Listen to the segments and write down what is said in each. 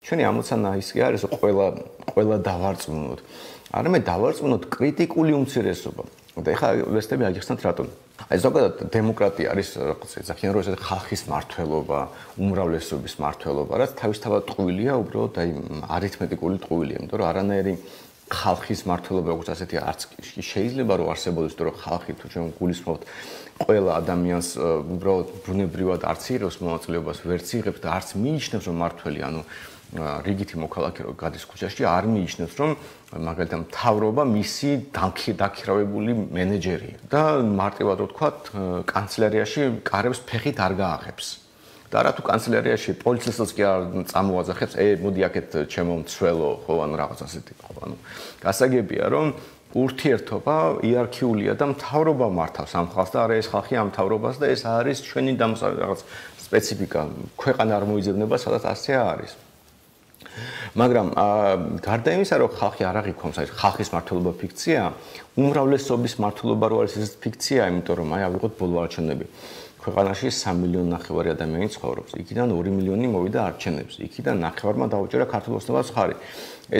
ჩვენი ამოცანა ის კი არის, რომ ყველა დავარწმუნოთ. არამედ დავარწმუნოთ კრიტიკული უმცირესობა. და ეხლა ვესტები აგიხსნათ რატომ. აი ზოგადად დემოკრატია არის რაღაც ეძახიან რომ ეს ხალხის მართლობა, უმრავლესობის მართლობა, რაც თავისთავად ტყუილია, უბრალოდ აი არითმეტიკული ტყუილია, იმიტომ რომ არანაირი ხალხის მართლობა როგორც ასეთი არც შეიძლება რომ არსებობდეს, იმიტომ რომ ხალხი თუ ჩვენ გულისხმობთ ყველა ადამიანს უბრალოდ ბუნებრივად არც იღებს მონაწილეობას, ვერც იღებს და არც მიიჩნევს რომ მართველი, ანუ რიგითი მოქალაქე რო გადის ქუჩაში არ მიიჩნევს რომ მაგალითად მთავრობა მისი დაქირავებული მენეჯერია და მარტივად რო თქვა კანცელარიაში კარებს ფეხით არ გააღებს და რა თუ კანცელარიაში პოლიციასაც კი არ წამოაძახებს მოდი აქეთ ჩემო მცველო ხო ანუ რაღაც ასეთი ხო ანუ გასაგებია რომ ურთიერთობა იერარქიულია და მთავრობა მართავს ამ ხალხს და არა ეს ხალხი ამ მთავრობას და ეს არის ჩვენი რაღაც სპეციფიკა ქვეყანა არ მოიძებნება სადაც ასე არის მაგრამ გარდა იმისა რომ ხალხი არ აღიქვამს აი ხალხის მართლობა ფიქცია უმრავლესობის მართლობა რო არის ეს ფიქცია იმიტომ რომ აი ავიღოთ ბოლო არჩევნები ქვეყანაში 3,5 მილიონი ადამიანი ცხოვრობს იქიდან 2 მილიონი მოვიდა არჩევნებს იქიდან ნახევარმა დაუჭერა ქართულ ოცნებას ხარი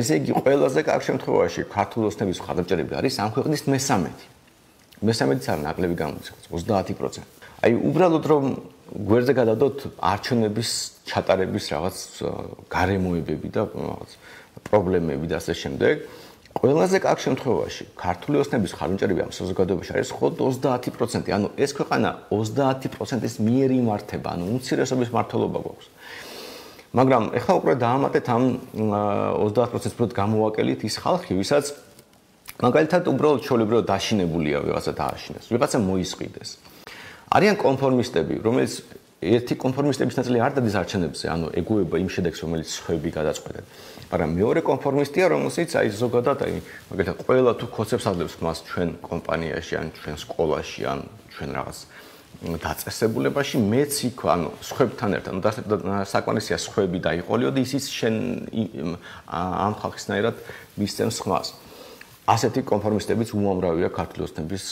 ესე იგი ყველაზე კარგ შემთხვევაში ქართულ ოცნების მხარდამჭერები არის ამ ქვეყნის მე-13-იც არ ნაკლები გამოდის 30% აი უბრალოდ რომ გვერდზე გადავდოთ არჩევნების ჩატარების რაღაც გარემოებები და რაღაც პრობლემები და ასე შემდეგ ყველაზე კარგ შემთხვევაში ქართული ოცნების მხარდამჭერები ამ საზოგადოებაში არის მხოლოდ 30%, ანუ ეს ქვეყანა 30%-ის მიერ იმართება, ანუ უმცირესობის მართლობა გვაქვს. მაგრამ ეხლა უკვე დაამატეთ ამ 30%-ს პროთ გამოვაკელით ის ხალხი, ვისაც მაგალითად უბრალოდ ჩვეულებრივად დაშინებულია ვიღაცა დააშინეს, ვიღაცა მოისყიდეს. არიან კონფორმისტები, რომელიც ერთი კონფორმისტების ნაწილი არ დადის არჩევნებზე, ანუ ეგუება იმ შედეგს, რომელიც სხვები გადაწყვეტენ. მაგრამ მეორე კონფორმისტია, რომელსაც აი ზოგადად აი მაგალითად ყველა თუ ქოცებს ადლებს მას ჩვენ კომპანიაში, ან ჩვენ სკოლაში, ან ჩვენ რაღაც დაწესებულებაში მეც იქ, ანუ სხვებთან ერთად, საკმარისია სხვები დაიყოლიო და ისიც შენ ამ ხალხისნაირად მისცემს ხმას. ასეთი კონფორმისტებიც უამრავია ქართული ოცნების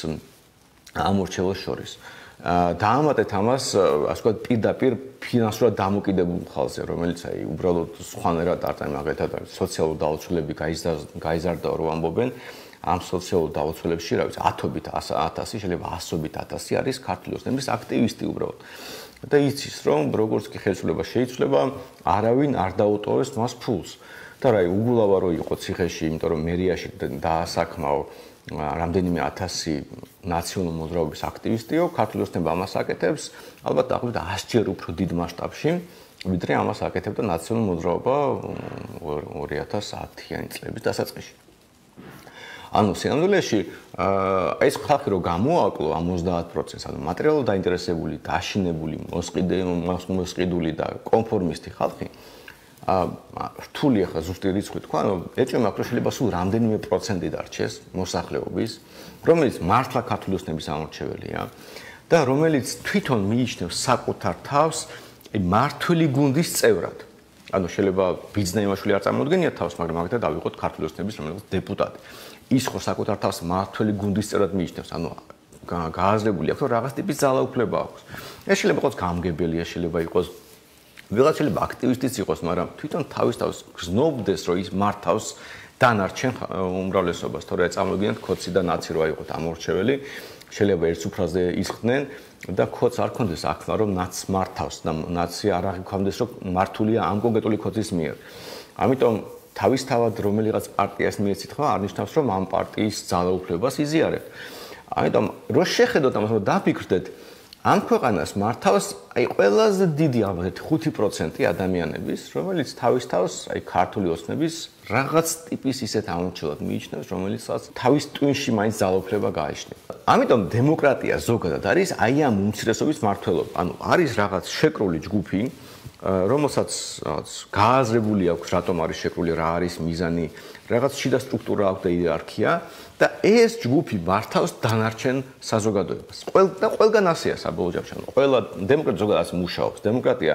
ამორჩეულს შორის. დაამატეთ ამას, ასე ვთქვათ, პირდაპირ ფინანსურად დამოკიდებულ ხალხზე, რომელიც აი უბრალოდ სხვანაირად არტყენ მაგალითად სოციალური დაუცველები გაიზარდა რო ამბობენ, ამ სოციალურ დაუცველებში, რა ვიცი, 10-ობით 1000, შეიძლება 100-ობით 1000 არის ქართული ოცნების აქტივისტი უბრალოდ. და იცის, რომ როგორც კი ხელისუფლება შეიცვლება, არავინ არ დაუტოვებს მას ფულს. და რა უგულავა რო იყო ციხეში, იმიტომ რომ მერიაში დაასაქმაო რამდენიმე 1000 ნაციონალური მოძრაობის აქტივისტიო, ქართული ოცნება ამას აკეთებს, ალბათ დაახლოებით 100-ჯერ უფრო დიდ მასშტაბში, ვიდრე ამას აკეთებდა ნაციონალური მოძრაობა 2010-იანი წლების დასაწყისში. ანუ სინამდვილეში ეს ხალხი რო გამოაკლო ამ 30%-ს, ანუ მატერიალურად დაინტერესებული, დაშინებული, მოსყიდული და კონფორმისტი ხალხი რთული ახლა ზუსტი რიცხვი თქვა, ეჭვმა აქ რომ შეიძლება სულ რამდენიმე პროცენტი დარჩეს მოსახლეობის, რომელიც მართლა ქართული ოცნების ამორჩეველია და რომელიც თვითონ მიიჩნევს საკუთარ თავს მართველი გუნდის წევრად. ანუ შეიძლება ბიძნა იმაშვილი არ წარმოუდგენია თავს, მაგრამ მაგალითად ავიღოთ ქართული ოცნების რომელიც დეპუტატი. ის ხო საკუთარ თავს მართველი გუნდის წევრად მიიჩნევს, ანუ გააზრებული აქვს, რომ რაღაც ტიპის ძალაუფლება აქვს. ეს შეიძლება იყოს გამგებელია, შეიძლება იყოს ვიღაც შეიძლება აქტივისტიც იყოს, მაგრამ თვითონ თავის თავს გზნობდეს, რომ ის მართავს დანარჩენ უმრავლესობას, თორე წამოვიდნენ ქოცი და ნაცი რო აიყოთ ამორჩეველი, შეიძლება ერთ სუფრაზე ისხდნენ და ქოც არ ქონდეს აქმა, რომ ნაცს მართავს და ნაცი არ აღიქვამდეს, რომ მართულია ამ კონკრეტული ქოცის მიერ. ამიტომ თავისთავად რომელიღაც პარტიას მიეცით ხმა, არნიშნავს, რომ ამ პარტიის ძალაუფლებას იზიარებთ. ამიტომ რო შეხედოთ ამას, რომ დაფიქრდეთ ამ ქვეყანას მართავს აი ყველაზე დიდი ალბათ 5% ადამიანების, რომელიც თავის თავს აი ქართული ოცნების რაღაც ტიპის ისეთ ამორჩევლად მიიჩნევს, რომელიცაც თავის ტვინში მაინც ძალაუფლება გააჩნია. ამიტომ დემოკრატია ზოგადად არის აი ამ უმცირესობის მმართველობა. ანუ არის რაღაც შეკრული ჯგუფი, რომელსაც გააზრებული აქვს, რატომ არის შეკრული, რა არის მიზანი, რაღაც შიდა სტრუქტურა აქვს და იერარქია. და ეს ჯგუფი მართავს დანარჩენ საზოგადოებას. ყველგან ასეა საბოლოო ჯამში. ყველა დემოკრატია ზოგადად მუშაობს. დემოკრატია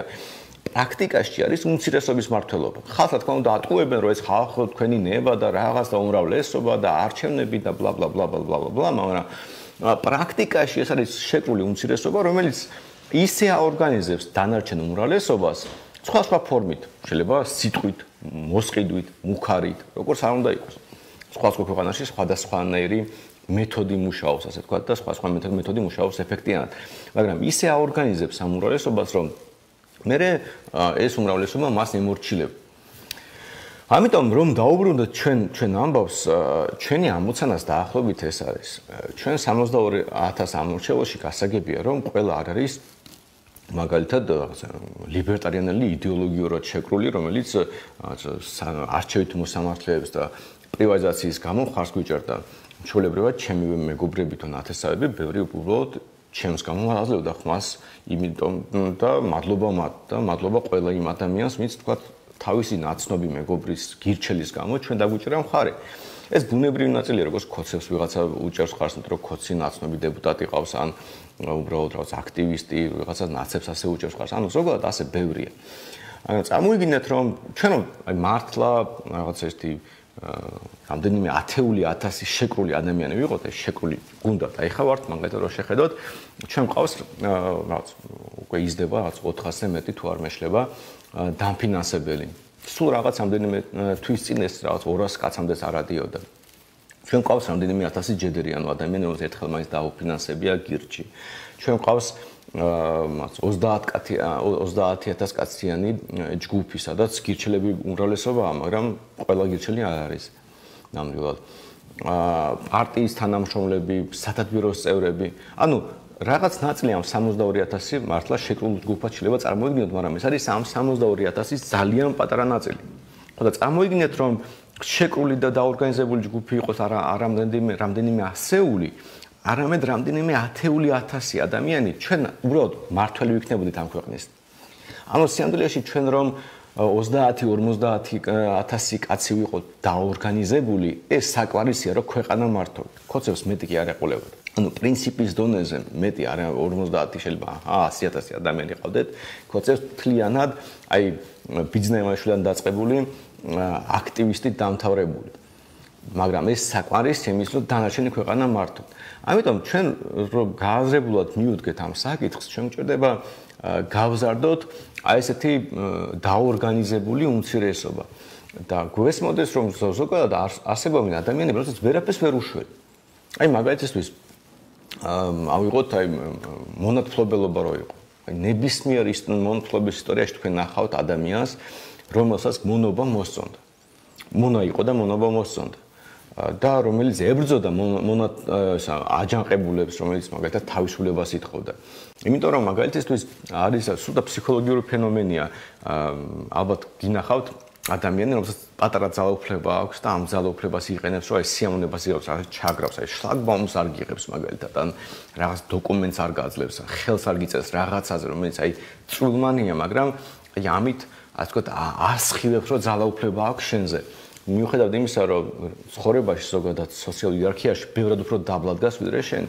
პრაქტიკაში არის უმცირესობის მმართველობა. ხალხს რა თქმა უნდა ატყუებენ, რომ ეს ხალხო თქვენი ნება და რაღაც და უმრავლესობა და არჩევნები და ბლა ბლა ბლა ბლა ბლა ბლა, მაგრამ პრაქტიკაში ეს არის შეკრული უმცირესობა, რომელიც ისე აორგანიზებს დანარჩენ უმრავლესობას, სხვა ფორმით, შეიძლება სიტყვით, მოსყიდვით, მუხარით, როგორც არ უნდა იყოს. სხვა ქვეყანაში სხვადასხვანაირი მეთოდი მუშაობს, ასე ვთქვათ, და სხვა მეთოდი მუშაობს ეფექტიანად. მაგრამ ისე აორგანიზებს ამ უმრავლესობას, რომ მე ეს უმრავლესობა მას ემორჩილებ. ამიტომ რომ დაუბრუნდეთ ჩვენ ამბავს, ჩვენი ამოცანას დაახლოებით ეს არის. ჩვენ 62,000 ამორჩეულში გასაგებია, რომ ყველა არ არის მაგალითად ლიბერტარიანელი იდეოლოგიურად შეკრული, რომელიც არჩევით მოსამართლეებს და პრივატიზაციის გამო ხარს გვიჭერდა. ჩვეულებრივად ჩემივე მეგობრები თუ ნათესავები ბევრი უბრალოდ ჩემს გამო აძლევდა ხმას, იმიტომ და მადლობა მათ და მადლობა ყველა იმ ადამიანს, ვინც თქვა თავისი ნაცნობი მეგობრის გირჩელის გამო ჩვენ დაგვიჭერა მხარე. ეს ბუნებრივი ნაწილია, როგორც ქოცებს ვიღაცა უჭერს ხარს, რომ ქოცი ნაცნობი დეპუტატი ყავს ან უბრალოდ რაღაც აქტივისტი, ვიღაცა ნაცებს ასე უჭერს ხარს. ანუ ზოგადად ასე ბევრია. ანუ წარმოვიდგინეთ, რომ ჩვენ აი მართლა რაღაც ერთი რამდენიმე 10,000 შეკრული ადამიანები ვიყოთ, ეს შეკრული გუნდად. აი ხა ვართ მაგალითად რომ შეხედოთ, ჩვენ ყავს რაღაც უკვე იზრდება რაღაც 400-ზე მეტი თუ არ მეშლება დამფინანსებელი. სულ რაღაც რამდენიმე თვის წინ ეს რაღაც 200 კაცამდეც არადიოდა. ჩვენ ყავს რამდენიმე 1000 ჯედერი, ანუ ადამიანი რომელსაც ერთხელ მაინც დაუფინანსებია გირჩი. ჩვენ ყავს 30,000 კაციანი ჯგუფი, სადაც გირჩელები უმრავლესობაა, მაგრამ ყველა გირჩელი არ არის ნამდვილად. პარტიის თანამშრომლები, სათათბიროს წევრები, ანუ რაღაც ნაწილი ამ 62,000 მართლა შეკრულ ჯგუფად შეიძლება წარმოიდგინოთ, მაგრამ ეს არის ამ 62,000-ის ძალიან პატარა ნაწილი. ხოდა წარმოიდგინეთ, რომ შეკრული და დაორგანიზებული ჯგუფი იყოს არა რამდენიმე ასეული, არამედ რამდენიმე 10,000 ადამიანი, ჩვენ უბრალოდ მართველი ვიქნებოდით ამ ქვეყნის. ანუ სინამდვილეში ჩვენ რომ 30-50,000 კაცი ვიყოთ დაორგანიზებული, ეს საკმარისია, რომ ქვეყანა მართოთ. ქოცებს მეტი კი არ ეყოლებოდა. ანუ პრინციპის დონეზე მეტი არა 50 შეიძლება 100,000 ადამიანი ყავდეთ, ქოცებს მთლიანად აი ბიძნაიმაშვილიდან დაწყებული აქტივისტი დამთავრებული. მაგრამ ეს საკმარისია იმის, რომ დანარჩენი ქვეყანა მართოთ. ამიტომ ჩვენ რომ გააზრებულად მივუდგეთ ამ საკითხს, ჩვენ გვჭირდება გავზარდოთ აი ესეთი დაორგანიზებული უმცირესობა. და გვესმოდეს, რომ ზოგადად არსებობენ ადამიანები, რომელსაც ვერაფერს ვერ უშველი. აი მაგალითისთვის ავიღოთ აი მონათფლობელობა რო იყო. აი ნებისმიერ მონათფლობის ისტორიაში თქვენ ნახავთ ადამიანს, რომელსაც მონობა მოსწონდა. მონა იყო და მონობა მოსწონდა. და რომელიც ებრძოდა აჯანყებულებს, რომელიც მაგალითად თავისუფლებას ითხოვდა. იმიტომ რომ მაგალითისთვის არის სულდა ფსიქოლოგიური ფენომენია, ალბათ გინახავთ ადამიანი, რომელსაც პატარა ძალაუფლება აქვს და ამ ძალაუფლებას იყენებს, რომ აი სიამოვნებას იღებს, აი ჩაგრავს, აი შლაგბაუმს არ გიღებს მაგალითად, ან რაღაც დოკუმენტს არ გაძლევს, ხელს არ გიწევს რაღაცაზე, რომელიც აი წვრილმანია, მაგრამ აი ამით ასე ვთქვათ ასხივებს, რომ ძალაუფლება აქვს შენზე. მიუხედავად იმისა, რომ ცხოვრებაში ზოგადად სოციალურ იერარქიაში ბევრად უფრო დაბლა დგას ვიდრე შენ.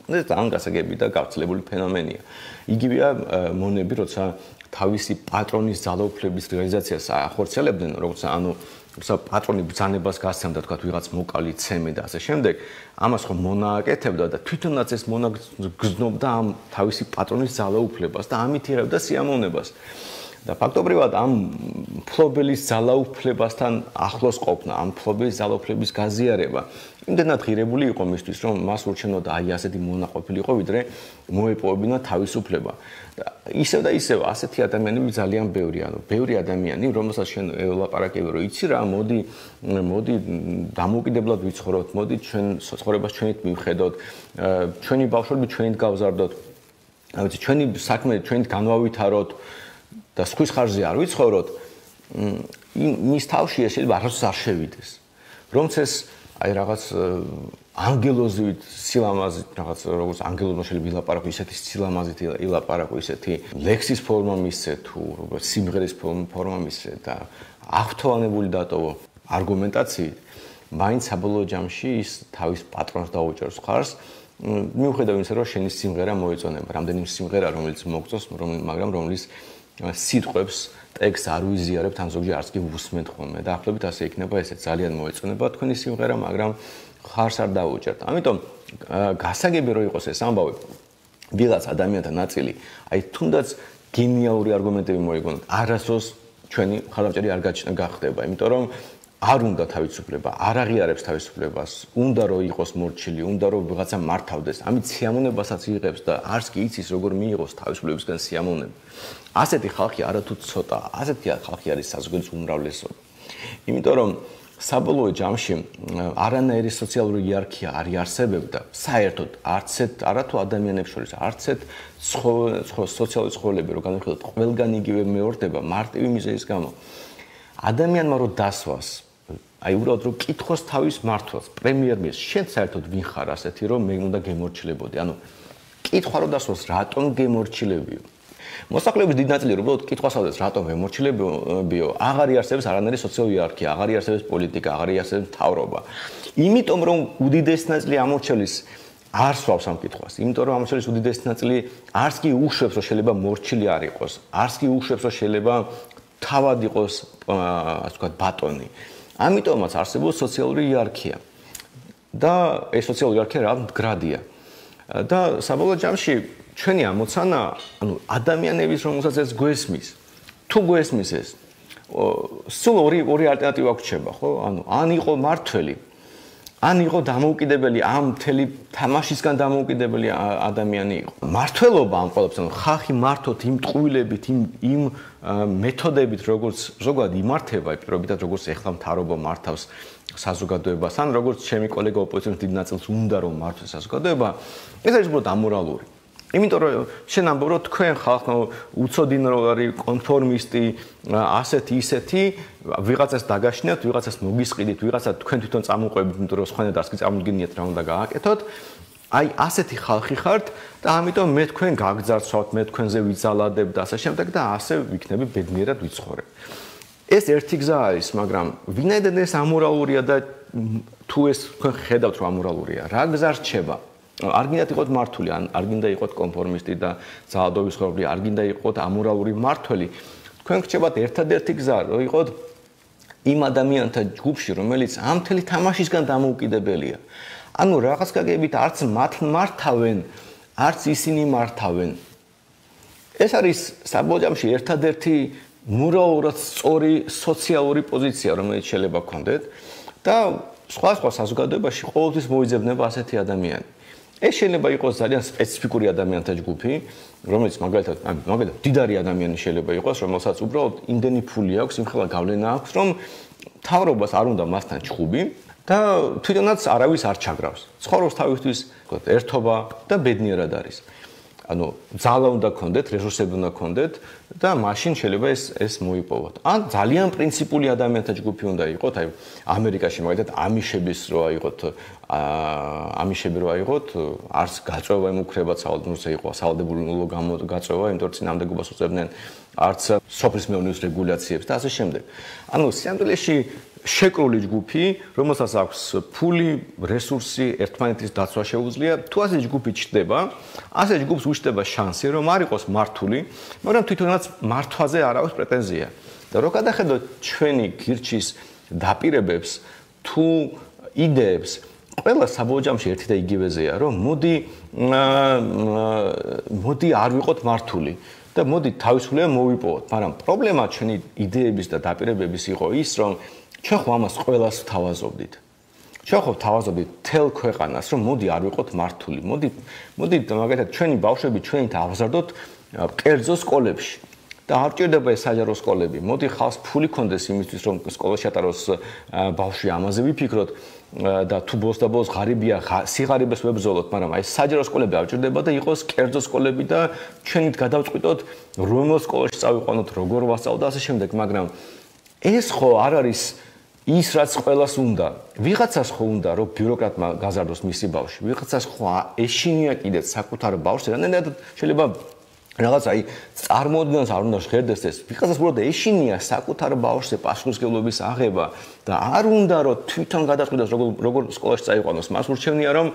ეს ძალიან გასაგები და გავრცელებული ფენომენია. იგივეა მონები, როცა თავისი პატრონის ძალაუფლების რეალიზაციას ახორციელებდნენ, როცა როცა პატრონი ბრძანებას გასცემდა, თქვა ვიღაც მოკალი ცემე და ასე შემდეგ, ამას ხომ მონააკეთებდა და თვითონაც ეს მონა გზნობდა ამ თავისი პატრონის ძალაუფლებას და ამით იღებდა სიამოვნებას. და ფაქტობრივად ამ მფლობელის ძალაუფლებასთან ახლოს ყოფნა, ამ მფლობელის ძალაუფლების გაზიარება იმდენად ღირებული იყო მისთვის, რომ მას ურჩევნოდა აი ასეთი მონაყოფილიყო, ვიდრე მოეპოვებინა თავისუფლება. და ისევ ასეთი ადამიანები ძალიან ბევრია, ანუ ბევრი ადამიანი, რომელსაც შენ ელაპარაკები, რომ იცი რა, მოდი დამოუკიდებლად ვიცხოვროთ, მოდი ჩვენ ცხოვრებას ჩვენით მივხედოთ, ჩვენი ბავშვები ჩვენით გავზარდოთ, ვიცი, ჩვენი საქმე ჩვენით განვავითაროთ. და სხვის ხარჯზე არ ვიცხოვროთ, მის თავში ეს შეიძლება არასდროს არ შევიდეს. რომც ეს აი რაღაც ანგელოზივით სილამაზით, რაღაც როგორც ანგელოზმა შეიძლება ილაპარაკო, ისეთი სილამაზით ილაპარაკო, ისეთი ლექსის ფორმა მისცე თუ როგორც სიმღერის ფორმა მისცე და აღთვალნებული დატოვო არგუმენტაციით, მაინც საბოლოო ჯამში ის თავის პატრონს დაუჭერს ხარს, მიუხედავად იმისა, რომ შენი სიმღერა მოეწონება, რამდენიმე სიმღერა რომელიც მოგწონს, მაგრამ რომლის სიტყვებს ტექსტს არ ვიზიარებთ, ან ზოგჯერ არც კი ვუსმენთ ხოლმე. დაახლოებით ასე იქნება, ესე ძალიან მოეწონება თქვენი სიმღერა, მაგრამ ხარს არ დაუჭერთ. ამიტომ გასაგები რო იყოს ეს ამბავი, ვიღაც ადამიანთა ნაწილი, აი თუნდაც გენიალური არგუმენტები მოიგონოთ. არასდროს ჩვენი ხალხჭერი არ გახდება, იმიტომ რომ არ უნდა თავისუფლება, არ აღიარებს თავისუფლებას, უნდა რომ იყოს მორჩილი, უნდა რომ ვიღაცა მართავდეს. ამით სიამოვნებასაც იღებს და არც კი იცის როგორ მიიღოს თავისუფლებისგან სიამოვნება. ასეთი ხალხი არათუ ცოტა, ასეთი ხალხი არის საზოგადოების უმრავლესობა. იმიტომ რომ საბოლოო ჯამში არანაირი სოციალური იერარქია არ იარსებებდა, საერთოდ არათუ ადამიანებს შორის, არცეთ სოციალური ცხოველები რო განვიხილოთ, ყველგან იგივე მეორდება მარტივი მიზეზის გამო. ადამიანმა რო დასვას აი უბრალოდ რომ კითხოს თავის მართვას პრემიერ-მინისტრს შენ საერთოდ ვინ ხარ ასეთი რომ მე უნდა გემორჩილებოდი ანუ კითხვა რომ დასვას რატომ გემორჩილებიო მოსახლეობის დიდი ნაწილი უბრალოდ კითხვასავდეს რატომ გემორჩილებიო აღარ იარსებებს არანაირი სოციალური იერარქია აღარ იარსებებს პოლიტიკა აღარ იარსებებს მთავრობა იმიტომ რომ უდიდესი ნაწილი ამორჩელის არ სვავს ამ კითხვას იმიტომ რომ ამორჩელის უდიდესი ნაწილი არც კი უშვებს რომ შეიძლება მორჩილი არ იყოს არც კი უშვებს რომ შეიძლება თავად იყოს ასე ვთქვათ ბატონი ამიტომაც არსებობს სოციალური იერარქია და ეს სოციალური იერარქია რა მდგრადია და საბოლოო ჯამში ჩვენი ამოცანა ანუ ადამიანების რომელსაც ეს გვესმის თუ გვესმის ეს სულ ორი ალტერნატივა გვჩება ხო ანუ ან იყო მართველი ან იყო დამოუკიდებელი ამ მთელი თამაშისგან დამოუკიდებელი ადამიანი იყო მართველობა ამ ყველაფერს ანუ ხალხი მართოთ იმ ტყუილებით იმ მეთოდებით როგორც ზოგადად იმართება პირობითად როგორც ეხლა მთავრობა მართავს საზოგადოებას ან როგორც ჩემი კოლეგა ოპოზიციის დიდ ნაწილს უნდა რომ მართოს საზოგადოება ეს არის უბრალოდ ამორალური იმიტომ რომ შენ ამბობ რომ თქვენ ხალხო უცოდინო რომ არის კონფორმისტი ასეთი ისეთი ვიღაცას დაგაშნიათ ვიღაცას მოგისყიდით ვიღაცა თქვენ თვითონ წამოყვებით იმიტომ რომ სხვანაირად არც კი წარმოგიდგენიათ რა უნდა გააკეთოთ აი ასეთი ხალხი ხართ და ამიტომ მე თქვენ გაგძარცვავთ მე თქვენზე ვიძალადებ და ასე შემდეგ და ასე ვიქნები ბედნიერად ვიცხოვრებ ეს ერთი გზა არის მაგრამ ვინაიდან ეს ამორალურია და თუ ეს თქვენ ხედავთ რომ ამორალურია რა გზა რჩება არ გინდათ იყოთ მართული ან არ გინდა იყოთ კონფორმისტი და ძალადობის ხორბლი არ გინდა იყოთ ამორალური მართველი თქვენ გრჩებათ ერთადერთი გზა რომ იყოთ იმ ადამიანთა ჯგუფში რომელიც ამ მთელი თამაშისგან დამოუკიდებელია ანუ რაღაც გაგებით არც მათ მართავენ არც ისინი მართავენ ეს არის საბოლოო ჯამში ერთადერთი მორალურად სწორი სოციალური პოზიცია რომელიც შეიძლება გქონდეთ და სხვა საზოგადოებაში ყოველთვის მოიძებნება ასეთი ადამიანი ეს შეიძლება იყოს ძალიან სპეციფიკური ადამიანთა ჯგუფი, რომელიც მაგალითად დიდარი ადამიანი შეიძლება იყოს, რომელსაც უბრალოდ იმდენი ფული აქვს, იმხელა გავლენა აქვს, რომ მთავრობას არ უნდა მასთან ჩხუბი და თვითონაც არავის არ ჩაგრავს. ცხოვრობს თავისთვის, ერთობა და ბედნიერად არის. ანუ ძალა უნდა გქონდეთ, რესურსები უნდა გქონდეთ და მაშინ შეიძლება ეს მოიპოვოთ. ან ძალიან პრინციპული ადამიანთა ჯგუფი უნდა იყოთ, აი ამერიკაში მაგალითად ამიშების რო აიღოთ, ამიშები რო აიღოთ, არც გაწევა იმუქრებათ სავალდებულოზე იყო, სავალდებულო გაწევა, იმიტომ რომ წინამდებობას უწევდნენ არც სოფლის მეურნეობის რეგულაციებს და ასე შემდეგ. ანუ სიამოვნებაში შეკრული ჯგუფი, რომელსაც აქვს ფული, რესურსი, ერთმანეთის დაცვა შეუძლია, თუ ასე ჯგუფი ჩდება, ასე ჯგუფს უშდება შანსი, რომ არ იყოს მართული, მაგრამ თვითონაც მართვაზე არ აქვს პრეტენზია. და რო გადახედოთ ჩვენი გირჩის დაპირებებს თუ იდეებს, ყველა საბოლოო ჯამში ერთი და იგივეზეა, რომ მოდი არ ვიყოთ მართული და მოდი თავისუფლება მოვიპოვოთ, მაგრამ პრობლემა ჩვენი იდეების და დაპირებების იყო ის, რომ ჩვენ ხო ამას ყველას ვთავაზობდით. ჩვენ ხო ვთავაზობდით თელ ქვეყანას, რომ მოდი არ ვიყოთ მართული. მოდი მაგალითად ჩვენი ბავშვები ჩვენით აღზარდოთ კერძო სკოლებში. და არ ჭირდება ეს საჯარო სკოლები. მოდი ხალხს ფული ქონდეს იმისთვის, რომ სკოლაში ატაროს ბავშვი ამაზე ვიფიქროთ და თუ ბოლოს და ბოლოს ღარიბია, სიღარიბეს ვებრძოლოთ, მაგრამ აი საჯარო სკოლები არ ჭირდება და იყოს კერძო სკოლები და ჩვენით გადავწყვიტოთ, რომელ სკოლაში წავიყვანოთ, როგორ ვასწავლოთ და ასე შემდეგ, მაგრამ ეს ხო არ არის ის რაც ყველას უნდა. ვიღაცას ხო უნდა რომ ბიუროკრატმა გაზარდოს მისი ბავშვი. ვიღაცას ხო ეშინია კიდეც საკუთარ ბავშვს, რადგან შეიძლება რაღაც აი წარმოუდგენელს არ უნდა ჟღერდეს ეს. ვიღაცას უბრალოდ ეშინია საკუთარ ბავშვზე პასუხისმგებლობის აღება და არ უნდა რომ თვითონ გადაწყვიტოს როგორ სკოლაში წაიყვანოს. მას ურჩევნია რომ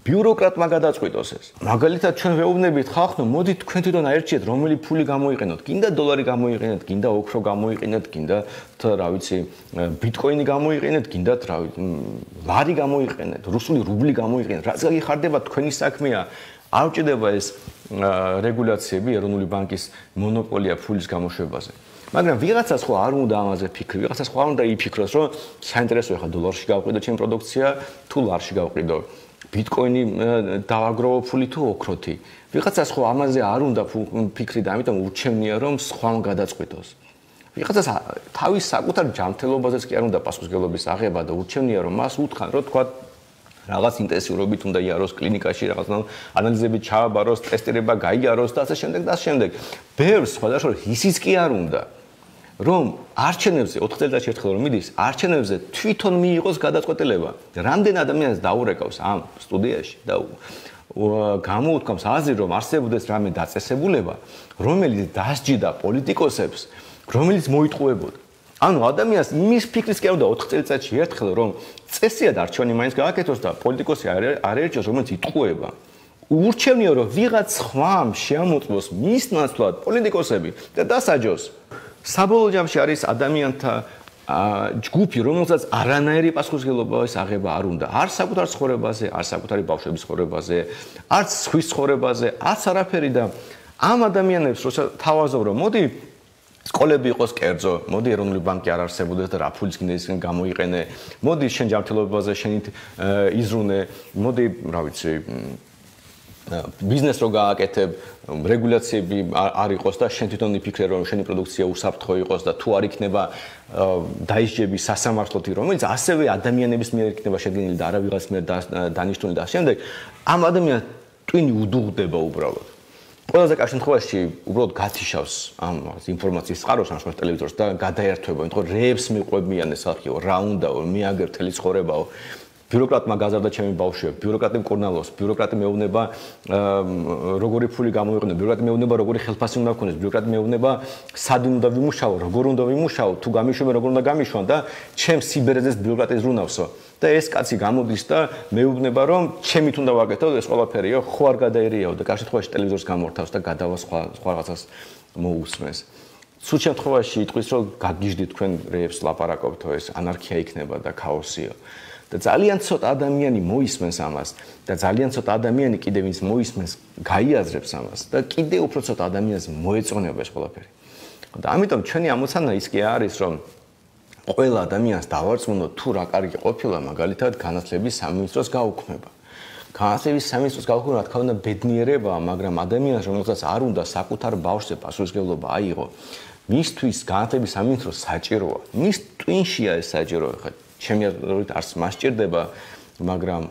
ბიუროკრატმა გადაწყვიტოს ეს. მაგალითად ჩვენ ვეუბნებით ხალხს, მოდით თქვენ თვითონ აერჩიეთ რომელი ფული გამოიყენოთ. გინდა დოლარი გამოიყენეთ, გინდა ოქრო გამოიყენეთ, გინდა რა ვიცი, ბიტკოინი გამოიყენეთ, გინდა რა ვიცი, ლარი გამოიყენეთ, რუსული რუბლი გამოიყენეთ. რაც გიხარდება თქვენი საქმეა. არ ჭირდება ეს რეგულაციები ეროვნული ბანკის მონოპოლია ფულის გამოშვებაზე. მაგრამ ვიღაცას ხო არ უნდა ამაზე ფიქრი, ვიღაცას ხო არ უნდა იფიქროს, რომ საინტერესოა ხა დოლარში გავყიდო ჩემი პროდუქცია, თუ ლარში გავყიდო. ბიტკოინი დავაგროვო ფული თუ ოქროთი. ვიღაცას ხო ამაზე არ უნდა ფიქრი და ამიტომ ურჩევნია რომ სხვამ გადაწყვიტოს. ვიღაცას თავის საკუთარ ჯანმრთელობაზეც კი არ უნდა პასუხისმგებლობის აღება და ურჩევნია რომ მას უთხრან, რომ თქვა რაღაც ინტენსიურობით უნდა იაროს კლინიკაში, რაღაც ანალიზები ჩააბაროს, ტესტირება გაიაროს და ასე შემდეგ და ასე შემდეგ. ბევრს სხვადასხვა ისიც კი არ უნდა. რომ არჩევნებზე 4 წელიწადში ერთხელ რომ მიდის, არჩევნებზე თვითონ მიიღოს გადაწყვეტილება. რამდენ ადამიანს დაურეკავს ამ სტუდიაში და გამოუთქვამს აზრი, რომ არსებობდეს რამე დაწესებულება, რომელიც დასჯიდა პოლიტიკოსებს, რომელიც მოიტყუებოდა. ანუ ადამიანს იმის ფიქრის კი არ უნდა 4 წელიწადში ერთხელ რომ წესიად არჩევანი მაინც გააკეთოს და პოლიტიკოსი არ ერჩოს, რომელიც იტყუება. ურჩევნია რომ ვიღაც ხვამ შეამოწმოს მის ნაცვლად პოლიტიკოსები და დასაჯოს. საბოლოო ჯამში არის ადამიანთა ჯგუფი, რომელსაც არანაირი პასუხისმგებლობის აღება არ უნდა. არ საკუთარ ცხოვრებაზე, არ საკუთარი ბავშვების ცხოვრებაზე, არც სხვის ცხოვრებაზე, არც არაფერი და ამ ადამიანებს როცა თავაზობ რომ მოდი სკოლები იყოს კერძო, მოდი ეროვნული ბანკი არ არსებობდეს და რა ფულის კიდე ისინი გამოიყენე, მოდი შენ ჯანმრთელობაზე შენით იზრუნე, მოდი, რა ვიცი, ბიზნეს რო გააკეთებ, რეგულაციები არ იყოს და შენ თვითონ იფიქრე რომ შენი პროდუქცია უსაფრთხო იყოს და თუ არ იქნება დაისჯები სასამართლოთი, რომელიც ასევე ადამიანების მიერ იქნება შედგენილი და არა ვიღაც მიერ დანიშნული და შემდეგ, ამ ადამიანს ტვინი უდუღდება უბრალოდ. ყველაზე კარგ შემთხვევაში უბრალოდ გათიშავს ამ ინფორმაციის წყაროს, ამ შემთხვევაში ტელევიზორს და გადაერთვება, იმიტომ რომ რეებს მიყვებიან ეს ხალხიო, რა უნდაო, მიაგერ მთელი ცხოვრებაო. ბიუროკრატმა გაზარდა ჩემი ბავშვი, ბიუროკრატი მკურნალობს, ბიუროკრატი მეუბნება როგორი ფული გამოიყენო, ბიუროკრატი მეუბნება როგორი ხელფასი უნდა გქონდეს, ბიუროკრატი მეუბნება სად უნდა ვიმუშაო, როგორ უნდა ვიმუშაო, თუ გამიშვებენ როგორ უნდა გამიშვან და ჩემს სიბერეზეს ბიუროკრატი ზრუნავსო. და ეს კაცი გამოდის და მეუბნება რომ ჩემით უნდა ვაკეთო ეს ყველაფერიო, ხო არ გადაერიაო და კარგ შემთხვევაში ტელევიზორს გამორთავს და გადავა სხვა რაღაცას მოусმენს. სულ შემთხვევაში იტყვის რომ გაგიჟდით თქვენ რეებს ლაპარაკობთო, ეს ანარქია იქნება და ქაოსიო. და ძალიან ცოტა ადამიანი მოისმენს ამას და ძალიან ცოტა ადამიანი კიდე ვინც მოისმენს გაიაზრებს ამას და კიდე უფრო ცოტა ადამიანს მოეწონება ეს ყველაფერი. და ამიტომ ჩვენი ამოცანა ის კი არის რომ ყველა ადამიანს დავარწმუნოთ თუ რა კარგი ყოფილა მაგალითად განათლების სამინისტროს გაუქმება. განათლების სამინისტროს გაუქმება რა თქმა უნდა ბედნიერებაა, მაგრამ ადამიანს რომელსაც არ უნდა საკუთარ ბავშვზე პასუხისმგებლობა აიღო, მისთვის განათლების სამინისტრო საჭიროა. მის ტვინშია ეს საჭირო ხა ჩემი აზრით არც მასჭირდება, მაგრამ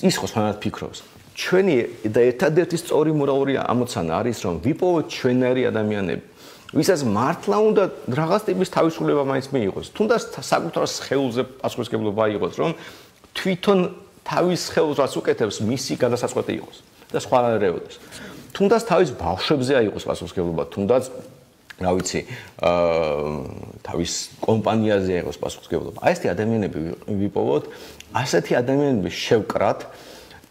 ის ხო სხვანაირად ფიქრობს. ჩვენი და ერთადერთი სწორი მორალური ამოცანა არის რომ ვიპოვოთ ჩვენნაირი ადამიანები, ვისაც მართლა უნდა რაღაც ტიპის თავისუფლება მაინც მიიღოს. თუნდაც საკუთარ სხეულზე პასუხისმგებლობა აიღოს, რომ თვითონ თავის სხეულს რაც უკეთებს, მისი გადასაწყვეტი იყოს და სხვა არ ეოდეს. თუნდაც თავის ბავშვებზე აიღოს პასუხისმგებლობა, თუნდაც რა ვიცი, თავის კომპანიაზე აიღოს პასუხისმგებლობა. აი ესეთი ადამიანები ვიპოვოთ, ასეთი ადამიანები შევკრათ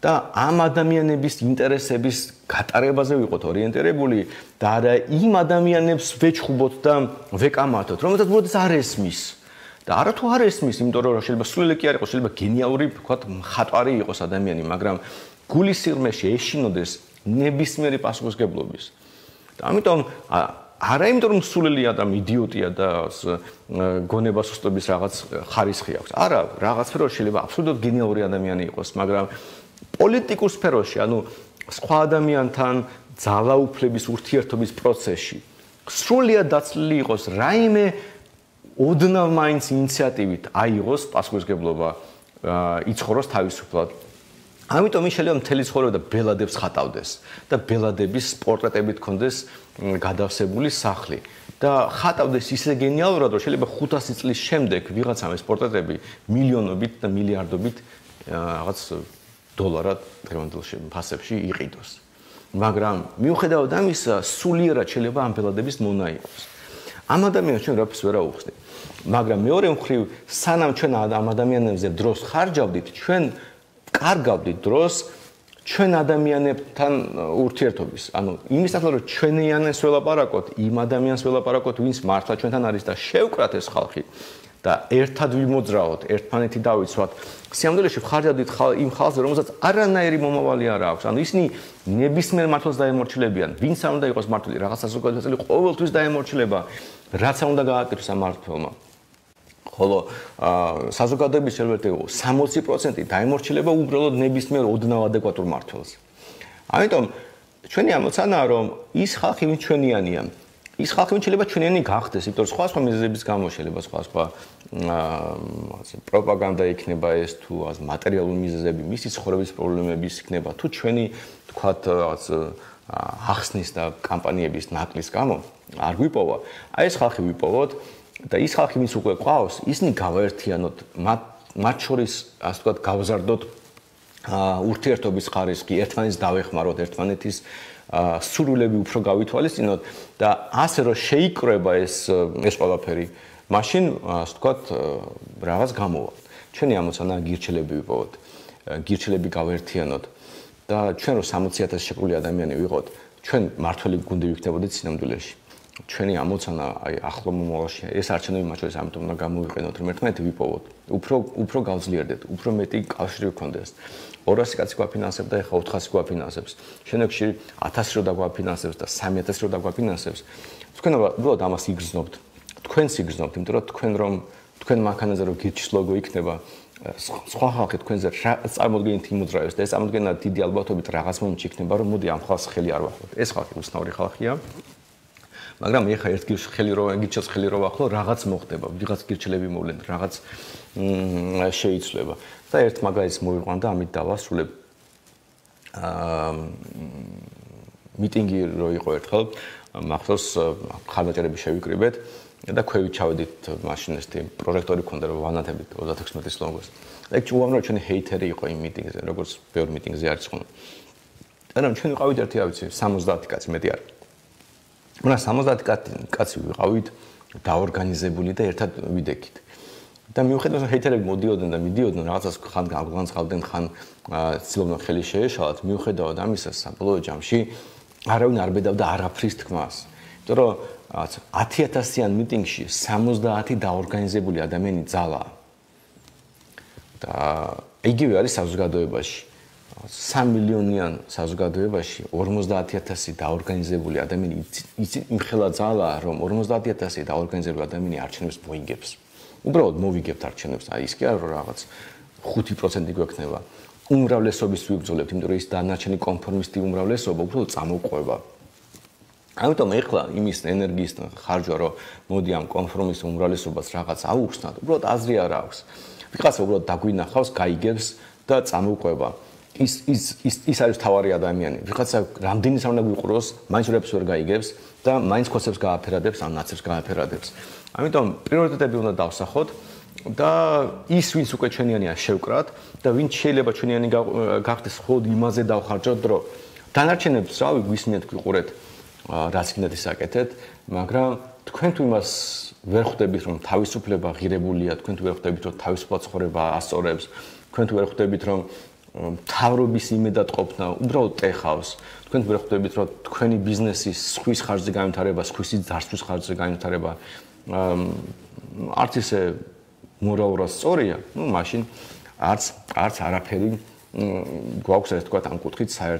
და ამ ადამიანების ინტერესების გატარებაზე ვიყოთ ორიენტირებული და არა იმ ადამიანებს ვეჩხუბოთ და ვეკამათოთ, რომელსაც უბრალოდ არ ესმის. და არა თუ არ ესმის, იმიტომ რომ შეიძლება სულელი კი არ იყოს, შეიძლება გენიალური, ვთქვათ, მხატვარი იყოს ადამიანი, მაგრამ გულის სიღრმეში ეშინოდეს ნებისმიერი პასუხისმგებლობის. და ამიტომ არა იმიტომ რომ სულელია და იდიოტია და გონება სუსტობის რაღაც ხარისხი აქვს. არა, რაღაც სფეროში შეიძლება აბსოლუტურად გენიალური ადამიანი იყოს, მაგრამ პოლიტიკურ სფეროში, ანუ სხვა ადამიანთან ძალაუფლების ურთიერთობის პროცესში სრულიად დაცლილი იყოს რაიმე ოდნავ მაინც ინიციატივით აიღოს პასუხისმგებლობა, იცხოვროს თავისუფლად. ამიტომ ის შეიძლება მთელი ცხოვრება და ბელადებს ხატავდეს და ბელადების პორტრეტებით ქონდეს გადავსებული სახლი და ხატავდეს ისე გენიალურად, რომ შეიძლება 500 წლის შემდეგ ვიღაცამ ეს პორტრეტები მილიონობით და მილიარდობით რაღაც დოლარად დღევანდელ ფასებში იყიდოს. მაგრამ მიუხედავად ამისა, სულიერად შეიძლება ამ ბელადების მონა იყოს. ამ ადამიანებს ჩვენ რაფერს ვერ აუხსნით. მაგრამ მეორე მხრივ, სანამ ჩვენ ამ ადამიანებზე დროს ხარჯავდით, ჩვენ კარგავდით დროს ჩვენ ადამიანებთან ურთიერთობის. ანუ იმის ნაცვლად რომ ჩვენიანეს ველაპარაკოთ, იმ ადამიანს ველაპარაკოთ, ვინც მართლა ჩვენთან არის და შევკრათ ეს ხალხი და ერთად ვიმოძრაოთ, ერთმანეთი დავიცვათ. სიამოვნებაში ხარჯად ვით იმ ხალხზე, რომელსაც არანაირი მომავალი არ აქვს. ანუ ისინი ნებისმიერ მართლს დაემორჩილებიან. ვინც არ უნდა იყოს მართლი, რაღაც საზოგადოებრივი ყოველთვის დაემორჩილება, რაც არ უნდა გააკეთოს ამ მართლმა. ხოლო საზოგადოების შეიძლება 60% დაემორჩილება უბრალოდ ნებისმიერ ოდნავ ადეკვატურ მართლს. ამიტომ ჩვენი ამოცანაა, რომ ის ხალხი, ვინც ჩვენიანია, ის ხალხი ვინც შეიძლება ჩვენიანი გახდეს, იმიტომ რომ სხვა მიზეზების გამო შეიძლება სხვა პროპაგანდა იქნება ეს თუ მატერიალური მიზეზები, მისი ცხოვრების პრობლემების იქნება, თუ ჩვენი თქვათ რაღაც ახსნის და კამპანიების ნაკლის გამო არ გვიპოვა. აი ეს ხალხი ვიპოვოთ და ის ხალხი ვინც უკვე ყავს, ისინი გავაერთიანოთ, მათ შორის ასე ვთქვათ გავზარდოთ ურთიერთობის ხარისხი, ერთმანეთს დავეხმაროთ, ერთმანეთის სურვილები უფრო გავითვალისწინოთ და ასე რომ შეიკრება ეს ყველაფერი, მაშინ ასე ვთქვათ რაღაც გამოვა. ჩვენი ამოცანა გირჩელები ვიპოვოთ, გირჩელები გავაერთიანოთ და ჩვენ რომ 60,000 შეკრული ადამიანი ვიყოთ, ჩვენ მართველი გუნდი ვიქნებოდეთ სინამდვილეში. ჩვენი ამოცანა აი ახლო მომავალში ეს არჩევნები მათ შორის ამიტომ უნდა გამოვიყენოთ, რომ ერთმანეთი ვიპოვოთ, უფრო გავძლიერდეთ, უფრო მეტი კავშირი გქონდეს. 200 კაცი გვაფინანსებს და ეხლა 400 გვაფინანსებს. შენებში 1000 რო დაგვაფინანსებს და 3000 რო დაგვაფინანსებს. თქვენ უბრალოდ ამას იგრძნობთ. თქვენს იგრძნობთ, იმიტომ რომ თქვენ მანქანაზე რო გირჩის ლოგო იქნება, სხვა ხალხი თქვენზე წარმოდგენით იმოძრავებს და ეს წარმოდგენა დიდი ალბათობით რაღაც მომენტში იქნება, რომ მოდი ამ ხალხს ხელი არ ვახოთ. ეს ხალხი უცნაური ხალხია. მაგრამ ეხა ერთ გირჩელს ხელი რო ვახლო, რაღაც მოხდება, ვიღაც გირჩელები მოვლენ, რაღაც შეიცვლება. და ერთ მაგალითს მოვიყვან და ამით დავასრულებ. მიტინგი რო იყო ერთხელ, მახსოვს ხარდაჭერები შევიკრიბეთ და ქვევით ჩავედით მაშინ ეს პროჟექტორი ქონდა რომ ვანათებით 36 ლოგოს. ეგ უამრავი ჩვენი ჰეითერი იყო იმ მიტინგზე, როგორც ბევრ მიტინგზე არის ხოლმე. მაგრამ ჩვენ ვიყავით ერთი, რა ვიცი, 70 კაცი მეტი არ. მაგრამ 70 კაცი ვიყავით დაორგანიზებული და ერთად ვიდექით. და მიუხედავად რომ ჰეითერები მოდიოდნენ და მიდიოდნენ, რაღაცას ხან განწყავდნენ, ხან ცდილობდნენ ხელი შეეშალათ, მიუხედავად ამისა, საბოლოო ჯამში არავინ არ ბედავდა არაფრის თქმას. იმიტომ რომ 10,000-იან მიტინგში 70 დაორგანიზებული ადამიანი ძალაა. და იგივე არის საზოგადოებაში. 3 მილიონიან საზოგადოებაში 50,000 დაორგანიზებული ადამიანი იმხელა ძალაა, რომ 50,000 დაორგანიზებული ადამიანი არჩევნებს მოიგებს. უბრალოდ მოვიგებთ არჩევნებს, აი ის კი არა რომ რაღაც 5% გვექნება. უმრავლესობის ვიბრძოლებთ, იმიტომ რომ ის დანარჩენი კონფორმისტი უმრავლესობა უბრალოდ წამოყვება. ამიტომ ეხლა იმის ენერგიის ხარჯვა რომ მოდი ამ კონფორმისტ უმრავლესობას რაღაც აუხსნათ, უბრალოდ აზრი არ აქვს. ვიღაცა უბრალოდ დაგვინახავს, გაიგებს და წამოყვება. ის არის თავარი ადამიანი. ვიღაცა რამდენის არ უნდა გვიყუროს, მაინც რებს ვერ გაიგებს და მაინც ქოსებს გააფერადებს, ან ნაცებს გააფერადებს. ამიტომ პრიორიტეტები უნდა დავსახოთ და ის ვინც უკვე ჩვენიანია შევკრათ და ვინც შეიძლება ჩვენიანი გახდეს, ხოდ იმაზე დავხარჯოთ დრო. დანარჩენებს რავი გვისმენთ, გვიყურეთ, რაც გინდათ ისაკეთეთ, მაგრამ თქვენ თუ იმას ვერ ხვდებით, რომ თავისუფლება ღირებულია, თქვენ თუ ვერ ხვდებით, რომ თავისუფლად ცხოვრება ასწორებს, თქვენ თუ ვერ ხვდებით, რომ მთავრობის იმედად ყოფნა უბრალოდ ტეხავს. თქვენ ვერ ხვდებით, რომ თქვენი ბიზნესის სხვის ხარჯზე განვითარება, სხვისი ძარცვის ხარჯზე განვითარება არც ისე მორალურად სწორია, მაშინ არც არაფერი გვაქვს, ასე ვთქვათ, ამ კუთხით საერთო